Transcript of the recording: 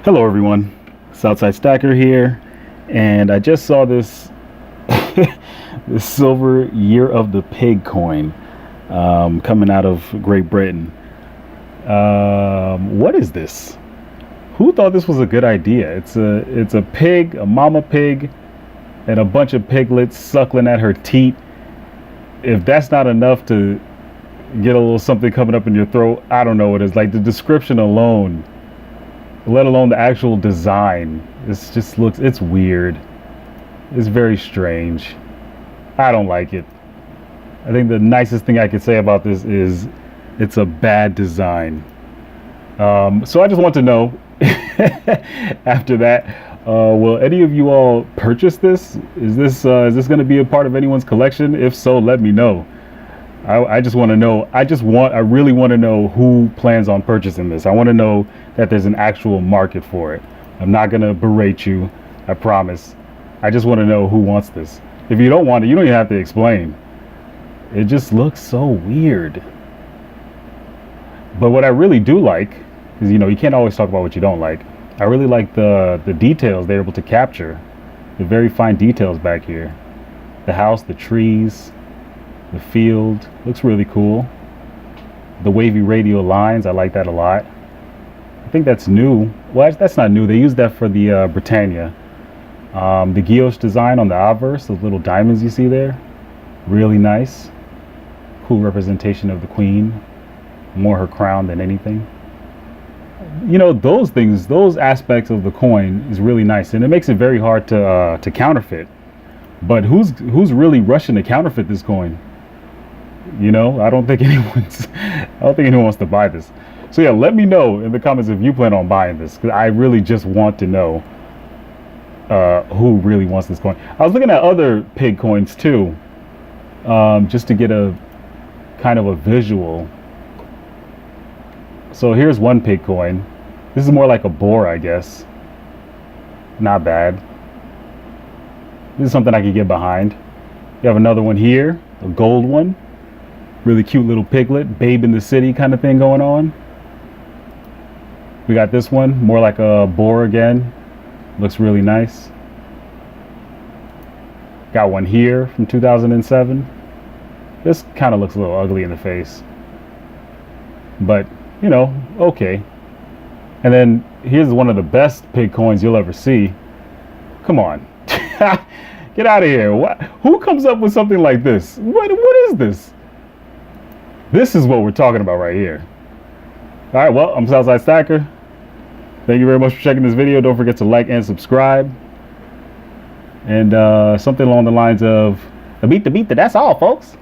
Hello everyone, Southside Stacker here, and I just saw this this silver Year of the Pig coin coming out of Great Britain. What is this? Who thought this was a good idea? It's a pig, a mama pig, and a bunch of piglets suckling at her teat. If that's not enough to get a little something coming up in your throat, I don't know what it is. Like the description alone, let alone the actual design, it's weird. It's very strange. I don't like it. I think the nicest thing I could say about this is it's a bad design. So I just want to know after that, will any of you all purchase this? Is this going to be a part of anyone's collection? If so, let me know. I just want to know. I really want to know who plans on purchasing this. I want to know that there's an actual market for it. I'm not going to berate you. I promise. I just want to know who wants this. If you don't want it, you don't even have to explain. It just looks so weird. But what I really do like is, you can't always talk about what you don't like. I really like the details they're able to capture. The very fine details back here. The house, the trees, the field looks really cool. The wavy radial lines, I like that a lot. I think that's new. Well, that's not new. They used that for the Britannia. The guilloche design on the obverse, those little diamonds you see there, really nice. Cool representation of the queen. More her crown than anything. Those things, those aspects of the coin is really nice, and it makes it very hard to counterfeit. But who's really rushing to counterfeit this coin? I don't think anyone wants to buy this. So yeah, let me know in the comments if you plan on buying this, because I really just want to know who really wants this coin. I was looking at other pig coins too, just to get a kind of a visual. So here's one pig coin. This is more like a boar, I guess. Not bad. This is something I could get behind. You have another one here, a gold one. Really cute little piglet, babe in the city kind of thing going on. We got this one, more like a boar again. Looks really nice. Got one here from 2007. This kind of looks a little ugly in the face. But, okay. And then here's one of the best pig coins you'll ever see. Come on. Get out of here. Who comes up with something like this? What is this? This is what we're talking about right here. All right, well, I'm Southside Stacker. Thank you very much for checking this video. Don't forget to like and subscribe. And something along the lines of, the beat, that's all, folks.